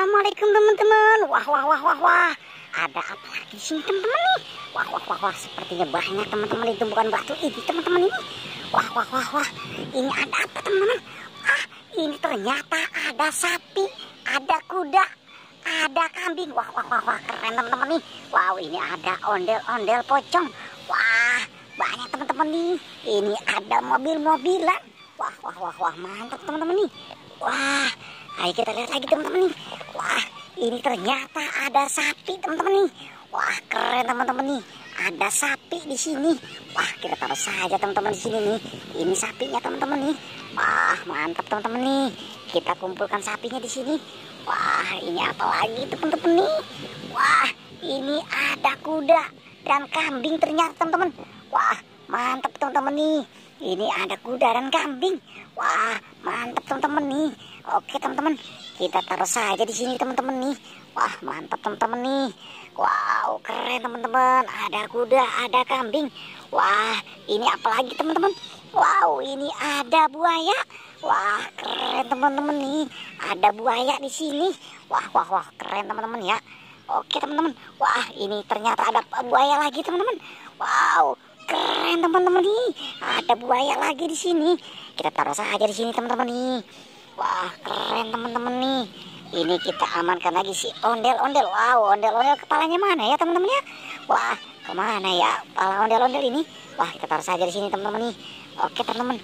Assalamualaikum teman-teman. Wah. Ada apa lagi di sini teman-teman nih? Wah. Sepertinya banyak teman-teman, itu bukan batu ini teman-teman ini. Wah. Ini ada apa teman-teman? Ini ternyata ada sapi, ada kuda, ada kambing. Wah, keren teman-teman nih. Wow, ini ada ondel-ondel pocong. Wah, banyak teman-teman nih. Ini ada mobil-mobilan. Wah, mantap teman-teman nih. Wah, ayo kita lihat lagi teman-teman nih. Wah, ini ternyata ada sapi teman-teman nih. Wah, keren teman-teman nih. Ada sapi di sini. Wah, kita taruh saja teman-teman di sini nih. Ini sapinya teman-teman nih. Wah, mantap teman-teman nih. Kita kumpulkan sapinya di sini. Wah, ini apa lagi teman-teman nih? Wah, ini ada kuda dan kambing ternyata teman-teman. Wah, mantap teman-teman nih. Ini ada kuda dan kambing. Wah, mantap teman-teman nih. Oke teman-teman, kita taruh saja di sini teman-teman nih. Wah, mantap teman-teman nih. Wow, keren teman-teman. Ada kuda, ada kambing. Wah, ini apa lagi teman-teman? Wow, ini ada buaya. Wah, keren teman-teman nih. Ada buaya di sini. Wah, keren teman-teman ya. Oke teman-teman. Wah, ini ternyata ada buaya lagi teman-teman. Wow, keren teman-teman nih. Ada buaya lagi di sini. Kita taruh saja di sini teman-teman nih. Wah, keren teman-teman nih. Ini kita amankan lagi si ondel-ondel. Wow, ondel-ondel kepalanya mana ya teman-teman ya? Wah, kemana ya kepala ondel-ondel ini? Wah, kita taruh saja di sini teman-teman nih. Oke teman-teman,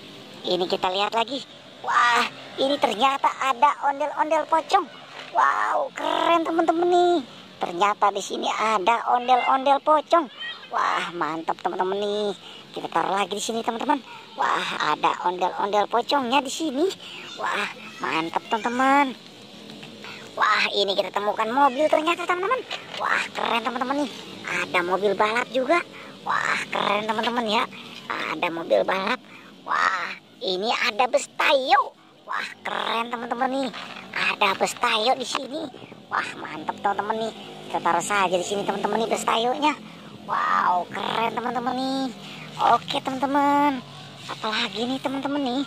ini kita lihat lagi. Wah, ini ternyata ada ondel-ondel pocong. Wow, keren teman-teman nih. Ternyata di sini ada ondel-ondel pocong. Wah, mantap teman-teman nih. Kita taruh lagi di sini teman-teman. Wah, ada ondel-ondel pocongnya di sini. Wah, mantap teman-teman. Wah, ini kita temukan mobil ternyata teman-teman. Wah, keren teman-teman nih. Ada mobil balap juga. Wah, keren teman-teman ya. Ada mobil balap. Wah, ini ada bus tayo. Wah, keren teman-teman nih. Ada bus tayo di sini. Wah, mantap teman-teman nih. Kita taruh saja di sini teman-teman nih bus tayonya. Wow, keren teman-teman nih. Oke teman-teman, apalagi nih teman-teman nih.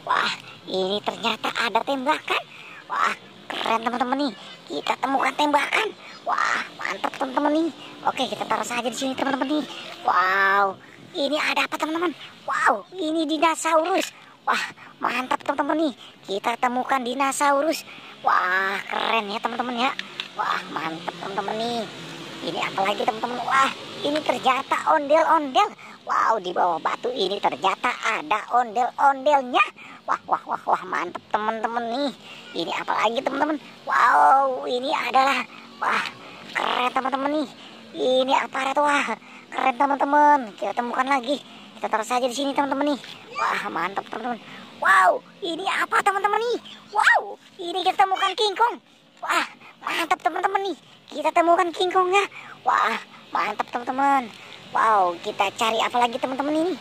Wah, ini ternyata ada tembakan. Wah, keren teman-teman nih. Kita temukan tembakan. Wah, mantap teman-teman nih. Oke, kita taruh saja di sini teman-teman nih. Wow, ini ada apa teman-teman? Wow, ini dinosaurus. Wah, mantap teman-teman nih. Kita temukan dinosaurus. Wah, keren ya teman-teman ya. Wah, mantap teman-teman nih. Ini apa lagi teman-teman? Wah, ini ternyata ondel-ondel. Wow, di bawah batu ini ternyata ada ondel-ondelnya. Wah, mantap teman-teman nih. Ini apa lagi teman-teman? Wow, ini adalah, wah, keren teman-teman nih. Ini apa tuh? Wah, keren teman-teman. Kita temukan lagi. Kita taruh saja di sini teman-teman nih. Wah, mantap teman-teman. Wow, ini apa teman-teman nih? Wow, ini kita temukan King Kong. Wah, mantap teman-teman nih. Kita temukan King Kongnya. Wah, mantap teman-teman. Wow, kita cari apa lagi teman-teman ini?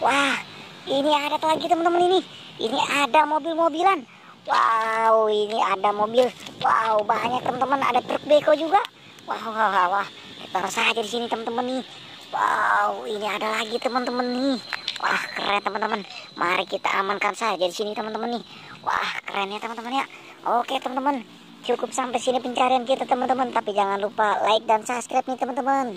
Wah, ini ada apa lagi teman-teman ini? Ini ada mobil-mobilan. Wow, ini ada mobil. Wow, banyak teman-teman. Ada truk beko juga. Wah. Kita taruh saja di sini teman-teman nih. Wow, ini ada lagi teman-teman nih. Wah, keren teman-teman. Mari kita amankan saja di sini teman-teman nih. Wah, keren ya teman-teman ya. Oke teman-teman, cukup sampai sini pencarian kita teman-teman. Tapi jangan lupa like dan subscribe nih teman-teman.